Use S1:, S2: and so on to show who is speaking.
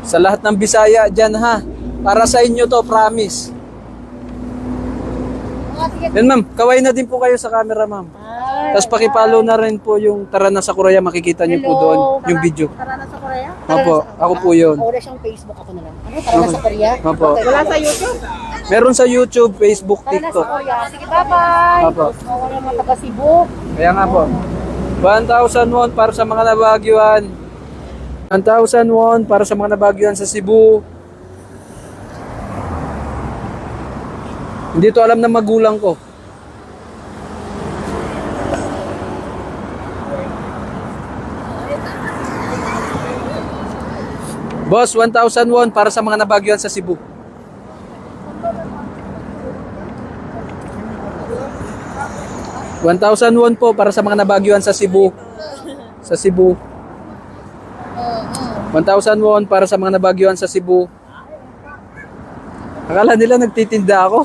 S1: Sa lahat ng Bisaya dyan ha. Para sa inyo to, promise. Yan ma'am, kaway na din po kayo sa camera ma'am. Tapos pakipalo na rin po yung Tara na sa Korea, makikita niyo po doon yung video.
S2: Tara na sa Korea?
S1: Opo, ako po yun.
S2: Wala siyang Facebook, ako na lang. Ano, Tara na sa Korea?
S1: Opo.
S2: Wala sa YouTube?
S1: Meron sa YouTube, Facebook,
S2: Tara na sa
S1: TikTok.
S2: Korea. Sige, bye-bye.
S1: Opo.
S2: Wala mga taga Cebu.
S1: Kaya nga po. 1,000 won para sa mga nabagyuan. 1,000 won para sa mga nabagyuan sa Cebu. Hindi to alam ng magulang ko. Boss, 1,000 won para sa mga nabagyuan sa Cebu. ₱1,000 po para sa mga nabagyuan sa Cebu. Sa Cebu. 1,000 won para sa mga nabagyuan sa Cebu. Akala nila nagtitinda ako.